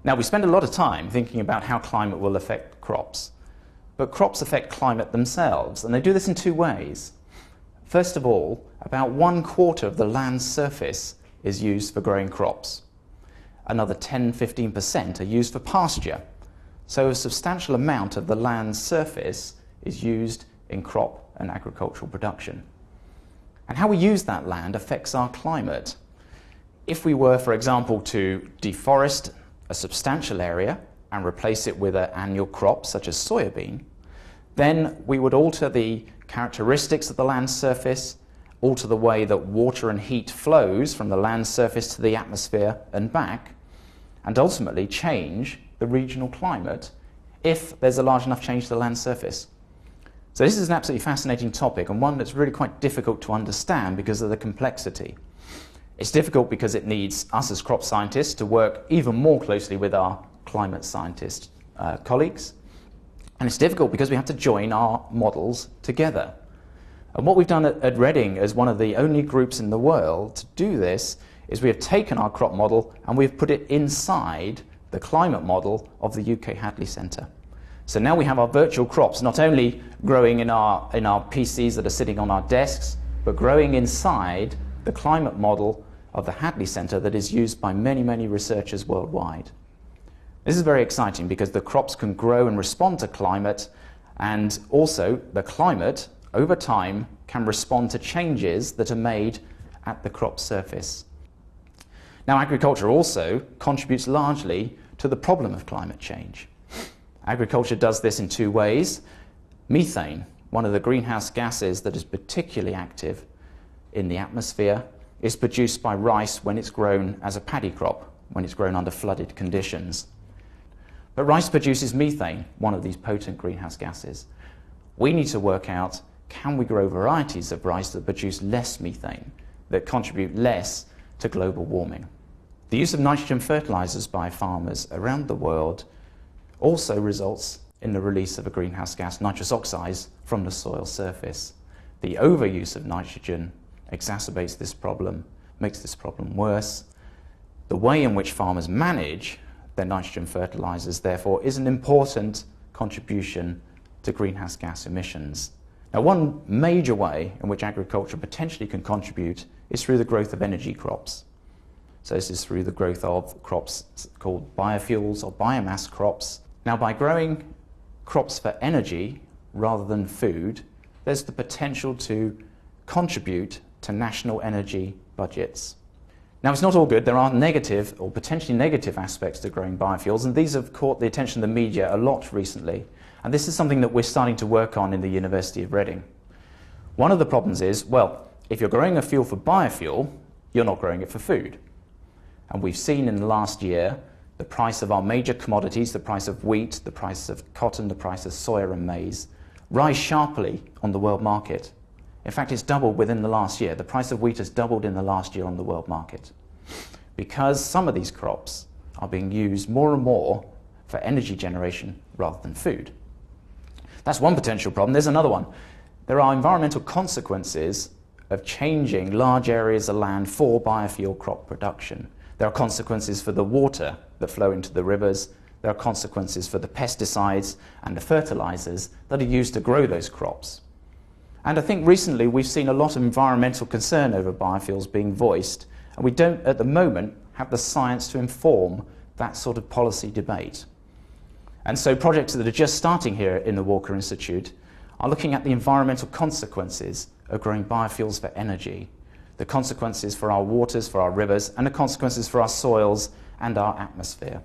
Now, we spend a lot of time thinking about how climate will affect crops, but crops affect climate themselves, and they do this in two ways. First of all, about 1/4 of the land's surface is used for growing crops. Another 10–15% are used for pasture, so a substantial amount of the land's surface is used in crop and agricultural production. And how we use that land affects our climate. If we were, for example, to deforest a substantial area and replace it with an annual crop such as soybean, then we would alter the characteristics of the land's surface, alter the way that water and heat flows from the land's surface to the atmosphere and back, and ultimately change the regional climate if there's a large enough change to the land surface. So this is an absolutely fascinating topic, and one that's really quite difficult to understand because of the complexity. It's difficult because it needs us as crop scientists to work even more closely with our climate scientist colleagues. And it's difficult because we have to join our models together. And what we've done at Reading as one of the only groups in the world to do this is we have taken our crop model and we've put it inside the climate model of the UK Hadley Centre. So now we have our virtual crops not only growing in our PCs that are sitting on our desks, but growing inside the climate model of the Hadley Centre that is used by many, many researchers worldwide. This is very exciting because the crops can grow and respond to climate, and also the climate over time can respond to changes that are made at the crop surface. Now, agriculture also contributes largely to the problem of climate change. Agriculture does this in two ways. Methane, one of the greenhouse gases that is particularly active in the atmosphere, is produced by rice when it's grown as a paddy crop, when it's grown under flooded conditions. But rice produces methane, one of these potent greenhouse gases. We need to work out, can we grow varieties of rice that produce less methane, that contribute less to global warming? The use of nitrogen fertilizers by farmers around the world also results in the release of a greenhouse gas, nitrous oxides, from the soil surface. The overuse of nitrogen exacerbates this problem, makes this problem worse. The way in which farmers manage their nitrogen fertilizers, therefore, is an important contribution to greenhouse gas emissions. Now, one major way in which agriculture potentially can contribute is through the growth of energy crops. So this is through the growth of crops called biofuels or biomass crops. Now, by growing crops for energy rather than food, there's the potential to contribute to national energy budgets. Now, it's not all good. There are negative or potentially negative aspects to growing biofuels, and these have caught the attention of the media a lot recently. And this is something that we're starting to work on in the University of Reading. One of the problems is, well, if you're growing a fuel for biofuel, you're not growing it for food. And we've seen in the last year the price of our major commodities, the price of wheat, the price of cotton, the price of soya and maize, rise sharply on the world market. In fact, it's doubled within the last year. The price of wheat has doubled in the last year on the world market because some of these crops are being used more and more for energy generation rather than food. That's one potential problem. There's another one. There are environmental consequences of changing large areas of land for biofuel crop production. There are consequences for the water that flow into the rivers. There are consequences for the pesticides and the fertilizers that are used to grow those crops. And I think recently we've seen a lot of environmental concern over biofuels being voiced, and we don't at the moment have the science to inform that sort of policy debate. And so projects that are just starting here in the Walker Institute are looking at the environmental consequences of growing biofuels for energy, the consequences for our waters, for our rivers, and the consequences for our soils and our atmosphere.